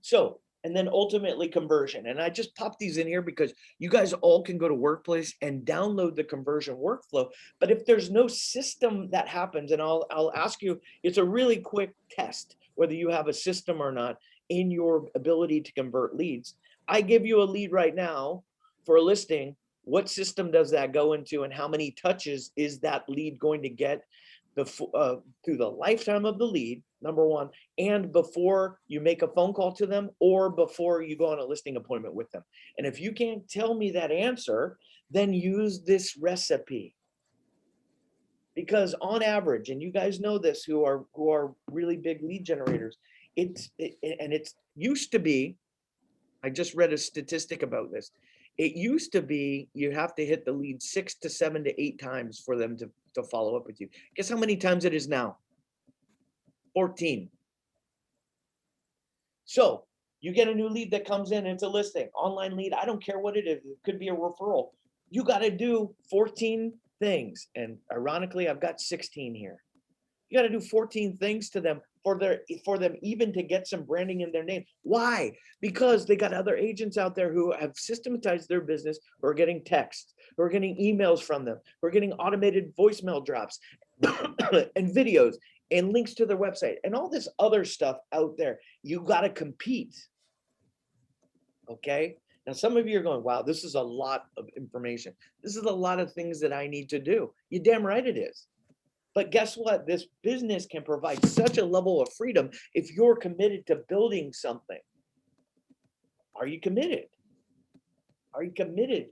So, and then ultimately conversion. And I just popped these in here because you guys all can go to Workplace and download the conversion workflow. But if there's no system that happens, and I'll ask you, it's a really quick test, whether you have a system or not in your ability to convert leads. I give you a lead right now for a listing. What system does that go into and how many touches is that lead going to get through the lifetime of the lead, number 1, and before you make a phone call to them or before you go on a listing appointment with them? And if you can't tell me that answer, then use this recipe. Because on average, and you guys know this who are really big lead generators, it's used to be, I just read a statistic about this. It used to be you have to hit the lead 6 to 7 to 8 times for them to follow up with you. Guess how many times it is now? 14. So You get a new lead that comes in, it's a listing, online lead, I don't care what it is, it could be a referral. You gotta do 14 things, and ironically, I've got 16 here. You gotta do 14 things to them for them even to get some branding in their name. Why? Because they got other agents out there who have systematized their business, who are getting texts, who are getting emails from them, who are getting automated voicemail drops and videos and links to their website and all this other stuff out there. You gotta compete. Okay? Now, some of you are going, wow, this is a lot of information. This is a lot of things that I need to do. You damn right it is. But guess what? This business can provide such a level of freedom if you're committed to building something. Are you committed? Are you committed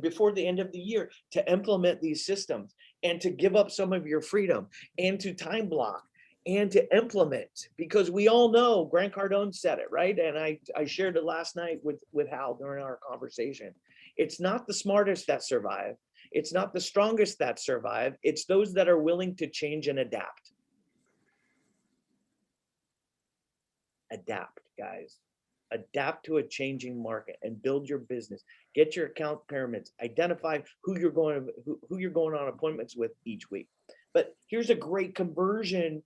before the end of the year to implement these systems and to give up some of your freedom and to time block and to implement? Because we all know Grant Cardone said it, right? And I shared it last night with Hal during our conversation. It's not the smartest that survive. It's not the strongest that survive. It's those that are willing to change and adapt. Adapt, guys. Adapt to a changing market and build your business. Get your account pyramids. Identify who you're going on appointments with each week. But here's a great conversion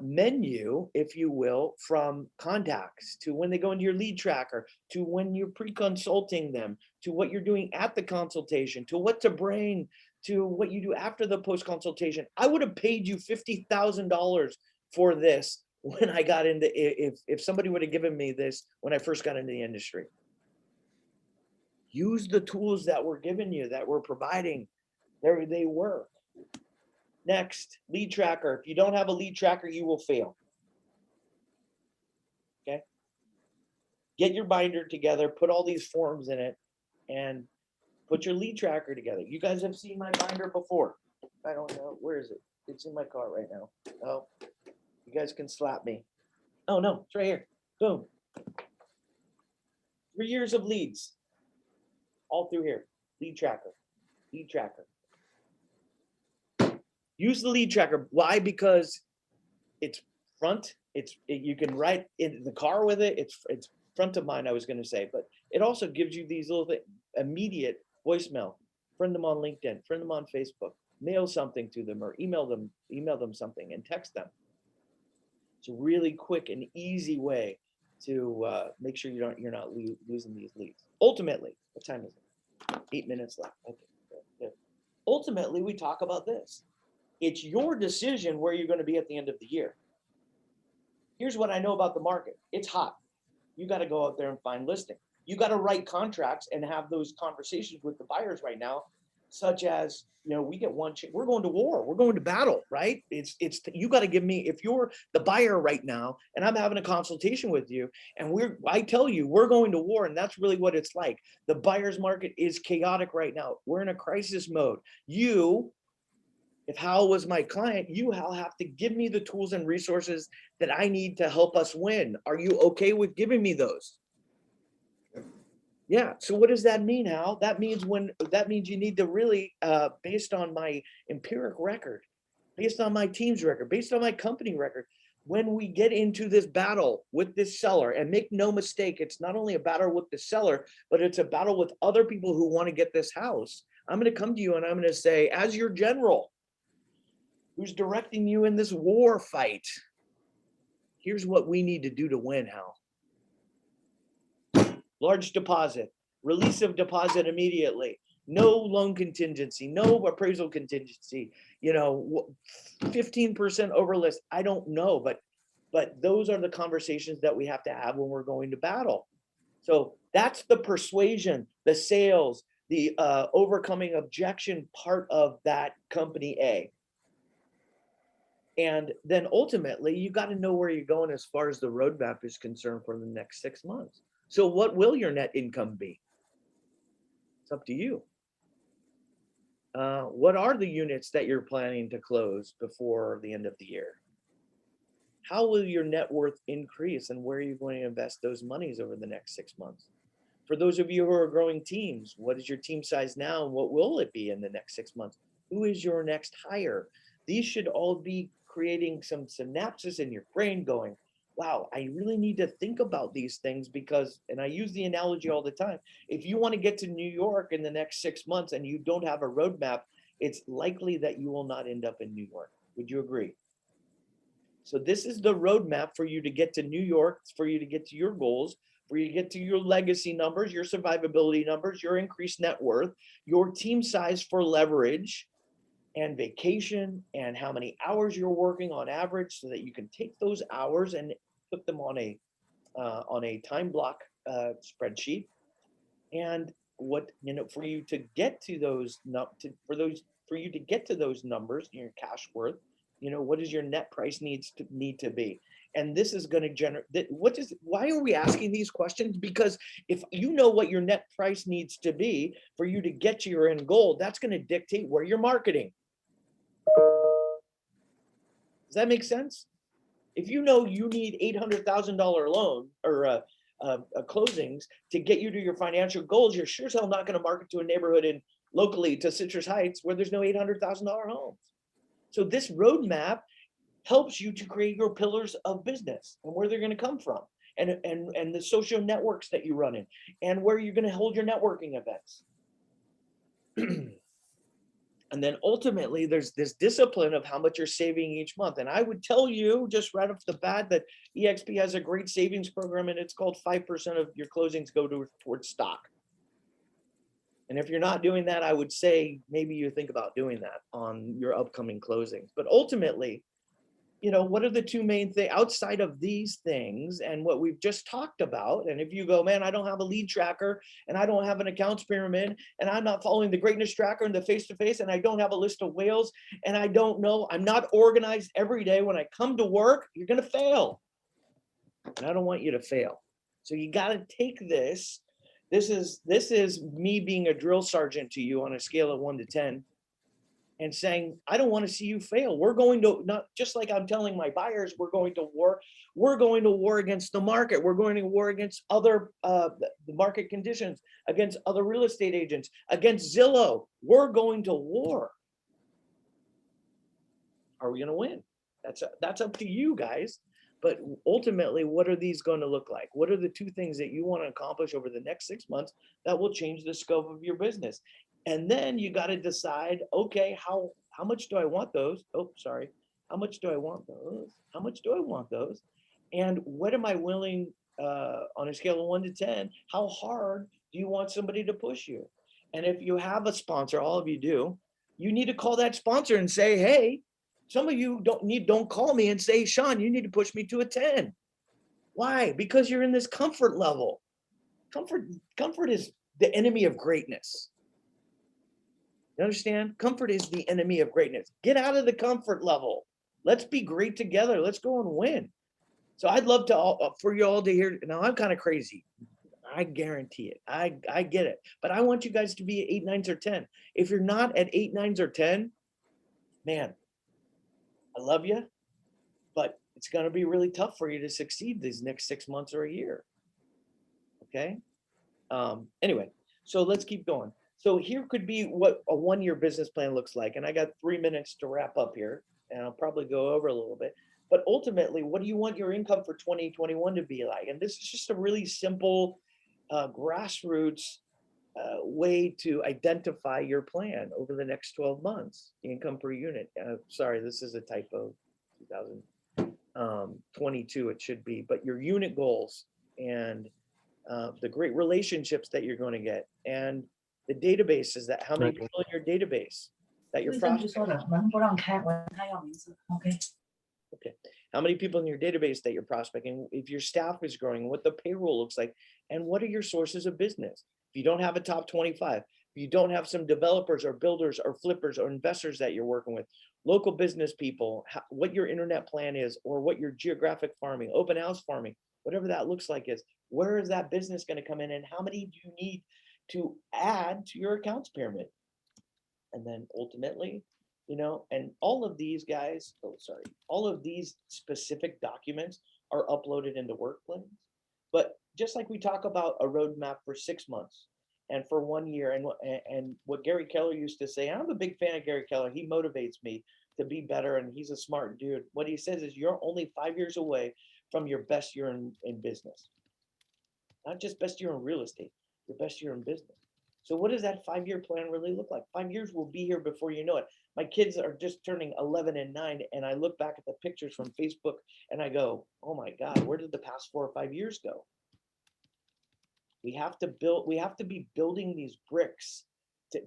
menu, if you will, from contacts to when they go into your lead tracker, to when you're pre-consulting them, to what you're doing at the consultation, to what to bring, to what you do after the post-consultation. I would have paid you $50,000 for this when I got into, if somebody would have given me this when I first got into the industry. Use the tools that we're giving you, that we're providing. There they work. Next, lead tracker. If you don't have a lead tracker, you will fail. Okay. Get your binder together, put all these forms in it, and put your lead tracker together. You guys have seen my binder before. I don't know. Where is it? It's in my car right now. Oh, you guys can slap me. Oh, no, it's right here. Boom. 3 years of leads. All through here. Lead tracker. Lead tracker. Use the lead tracker. Why? Because it's front. You can write in the car with it. It's front of mind, I was going to say, but it also gives you these little immediate voicemail. Friend them on LinkedIn, friend them on Facebook, mail something to them or email them something and text them. It's a really quick and easy way to make sure you're not losing these leads. Ultimately, what time is it? 8 minutes left. Okay. Good. Ultimately, we talk about this. It's your decision where you're going to be at the end of the year. Here's what I know about the market. It's hot. You got to go out there and find listing. You got to write contracts and have those conversations with the buyers right now, such as, we get one, we're going to war, we're going to battle, right? You got to give me, if you're the buyer right now and I'm having a consultation with you and I tell you we're going to war, and that's really what it's like. The buyer's market is chaotic right now. We're in a crisis mode. If Hal was my client, Hal, have to give me the tools and resources that I need to help us win. Are you okay with giving me those? Yeah. So what does that mean, Hal? That means you need to really, based on my empiric record, based on my team's record, based on my company record, when we get into this battle with this seller, and make no mistake, it's not only a battle with the seller, but it's a battle with other people who want to get this house. I'm going to come to you and I'm going to say, as your general, who's directing you in this war fight, here's what we need to do to win, Hal. Large deposit, release of deposit immediately, no loan contingency, no appraisal contingency, 15% over list. I don't know, but those are the conversations that we have to have when we're going to battle. So that's the persuasion, the sales, the overcoming objection part of that company A. And then ultimately, you got to know where you're going as far as the roadmap is concerned for the next 6 months. So what will your net income be? It's up to you. What are the units that you're planning to close before the end of the year? How will your net worth increase, and where are you going to invest those monies over the next 6 months? For those of you who are growing teams, what is your team size now and what will it be in the next 6 months? Who is your next hire? These should all be creating some synapses in your brain going, wow, I really need to think about these things because, and I use the analogy all the time. If you want to get to New York in the next 6 months and you don't have a roadmap, it's likely that you will not end up in New York. Would you agree? So this is the roadmap for you to get to New York, for you to get to your goals, for you to get to your legacy numbers, your survivability numbers, your increased net worth, your team size for leverage and vacation, and how many hours you're working on average, so that you can take those hours and put them on a time block spreadsheet. And what, for you to get to those, for you to get to those numbers, your cash worth, what does your net price need to be? And this is going to generate why are we asking these questions? Because if you know what your net price needs to be for you to get to your end goal, that's going to dictate where you're marketing. Does that make sense? If you know you need $800,000 loan or closings to get you to your financial goals, you're sure as hell not going to market to a neighborhood locally to Citrus Heights where there's no $800,000 homes. So this roadmap helps you to create your pillars of business and where they're going to come from, and the social networks that you run in, and where you're going to hold your networking events. And then ultimately there's this discipline of how much you're saving each month. And I would tell you just right off the bat that EXP has a great savings program, and it's called 5% of your closings go towards stock. And if you're not doing that, I would say maybe you think about doing that on your upcoming closings. But ultimately, what are the two main things outside of these things and what we've just talked about? And if you go, man, I don't have a lead tracker, and I don't have an accounts pyramid, and I'm not following the greatness tracker and the face-to-face, and I don't have a list of whales, and I don't know, I'm not organized every day when I come to work, you're going to fail. And I don't want you to fail. So you got to take this. This is me being a drill sergeant to you on a scale of 1 to 10. And saying, I don't want to see you fail. We're going to, not just like I'm telling my buyers, we're going to war. We're going to war against the market. We're going to war against other the market conditions, against other real estate agents, against Zillow. We're going to war. Are we going to win? That's up to you guys. But ultimately, what are these going to look like? What are the two things that you want to accomplish over the next 6 months that will change the scope of your business? And then you got to decide, okay, how much do I want those? Oh, sorry. How much do I want those? How much do I want those? And what am I willing, on a scale of 1 to 10, how hard do you want somebody to push you? And if you have a sponsor, all of you do, you need to call that sponsor and say, hey, some of you don't call me and say, Sean, you need to push me to a 10. Why? Because you're in this comfort level. Comfort is the enemy of greatness. You understand? Comfort is the enemy of greatness. Get out of the comfort level. Let's be great together. Let's go and win. So I'd love for you all to hear. Now I'm kind of crazy. I guarantee it. I get it. But I want you guys to be at 8, 9s, or 10. If you're not at 8, 9s, or 10, man, I love you, but it's going to be really tough for you to succeed these next 6 months or a year. Okay. Anyway, so let's keep going. So here could be what a 1-year business plan looks like. And I got 3 minutes to wrap up here, and I'll probably go over a little bit. But ultimately, what do you want your income for 2021 to be like? And this is just a really simple grassroots way to identify your plan over the next 12 months, income per unit. Sorry, this is a typo, 2022 it should be, but your unit goals and the great relationships that you're going to get, and the databases, that how many people in your database that you're prospecting. Okay. How many people in your database that you're prospecting, if your staff is growing, what the payroll looks like, and what are your sources of business? If you don't have a top 25, if you don't have some developers or builders or flippers or investors that you're working with, local business people, what your internet plan is, or what your geographic farming, open house farming, whatever that looks like is, where is that business going to come in, and how many do you need to add to your accounts pyramid? And then ultimately, and all of these guys, all of these specific documents are uploaded into Workplace. But just like we talk about a roadmap for 6 months and for 1 year, and what Gary Keller used to say, I'm a big fan of Gary Keller. He motivates me to be better. And he's a smart dude. What he says is you're only 5 years away from your best year in business. Not just best year in real estate, your best year in business. So what does that 5-year plan really look like? 5 years will be here before you know it. My kids are just turning 11 and 9, and I look back at the pictures from Facebook and I go, oh my God, where did the past 4 or 5 years go? We have to be building these bricks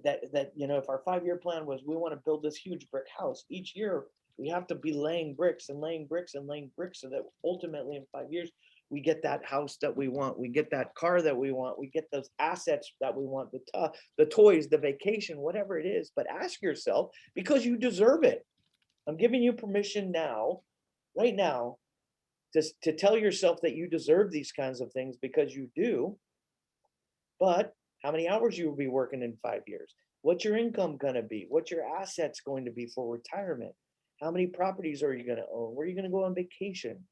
that, you know, if our 5-year plan was, we want to build this huge brick house, each year we have to be laying bricks and laying bricks and laying bricks so that ultimately in 5 years, we get that house that we want, we get that car that we want, we get those assets that we want, the toys, the vacation, whatever it is. But ask yourself, because you deserve it. I'm giving you permission now, right now, to tell yourself that you deserve these kinds of things because you do. But how many hours you will be working in 5 years? What's your income gonna be? What's your assets going to be for retirement? How many properties are you gonna own? Where are you gonna go on vacation?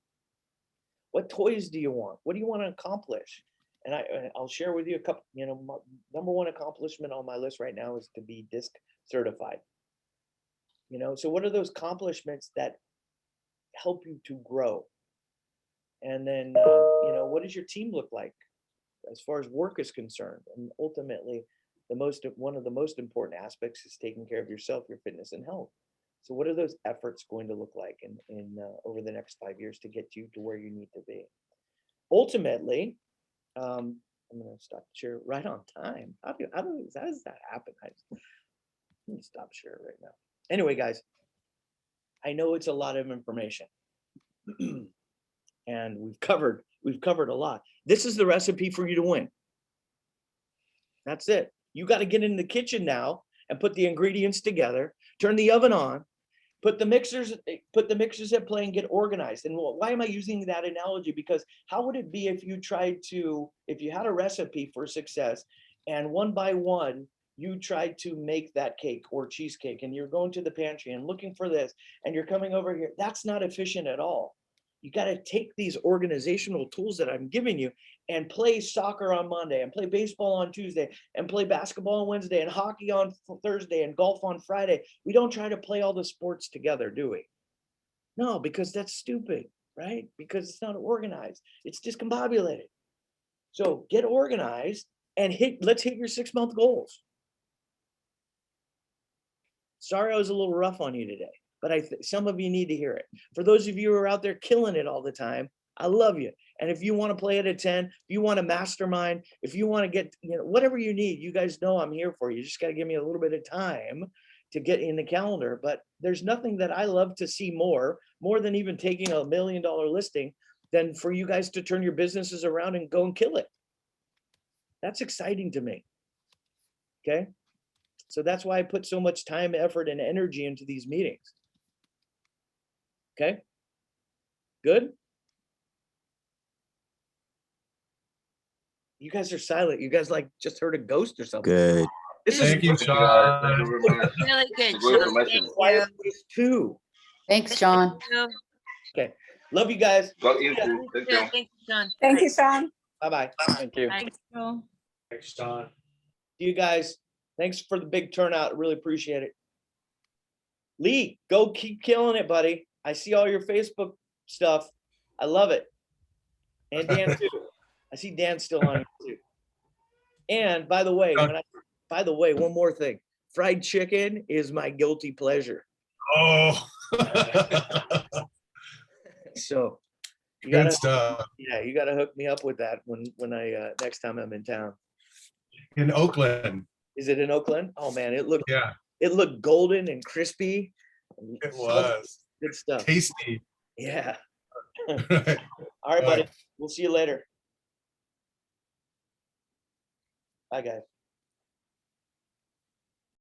What toys do you want? What do you want to accomplish? And I'll share with you a couple, you know, my number one accomplishment on my list right now is to be DISC certified. You know, so what are those accomplishments that help you to grow? And then, you know, what does your team look like as far as work is concerned? And ultimately, one of the most important aspects is taking care of yourself, your fitness and health. So what are those efforts going to look like in over the next 5 years to get you to where you need to be? Ultimately, I'm going to stop share right on time. How does that happen? Let me stop share right now. Anyway, guys, I know it's a lot of information, and we've covered a lot. This is the recipe for you to win. That's it. You got to get in the kitchen now and put the ingredients together, turn the oven on, put the mixers at play and get organized. And why am I using that analogy? Because how would it be if you had a recipe for success and one by one, you tried to make that cake or cheesecake and you're going to the pantry and looking for this and you're coming over here? That's not efficient at all. You got to take these organizational tools that I'm giving you and play soccer on Monday and play baseball on Tuesday and play basketball on Wednesday and hockey on Thursday and golf on Friday. We don't try to play all the sports together, do we? No, because that's stupid, right? Because it's not organized. It's discombobulated. So get organized and let's hit your 6-month goals. Sorry, I was a little rough on you today, but some of you need to hear it. For those of you who are out there killing it all the time, I love you. And if you want to play at a 10, if you want to mastermind, if you want to get, you know, whatever you need, you guys know I'm here for you. You just got to give me a little bit of time to get in the calendar. But there's nothing that I love to see more than even taking $1 million listing than for you guys to turn your businesses around and go and kill it. That's exciting to me. Okay. So that's why I put so much time, effort, and energy into these meetings. Okay. Good. You guys are silent. You guys like just heard a ghost or something. Good. This Thank you, is Sean. Really good, Good Sean. information. Thank quiet you. place too. Thanks, John. Thank Okay. Love you guys. Got you. you. Thank you. Thank you, Sean. Thank you, Sean. Bye-bye. Thank you. Thanks, Joe. Thanks, Sean. You guys, thanks for the big turnout. Really appreciate it. Lee, go keep killing it, buddy. I see all your Facebook stuff. I love it. And Dan too. I see Dan still on here too. And by the way, one more thing. Fried chicken is my guilty pleasure. Oh. So you Good gotta, stuff. yeah, you gotta hook me up with that when I next time I'm in town. In Oakland. Is it in Oakland? Oh man, it looked golden and crispy. It was. Good stuff. Tasty. Yeah. Right. All right, buddy. We'll see you later. Bye, guys.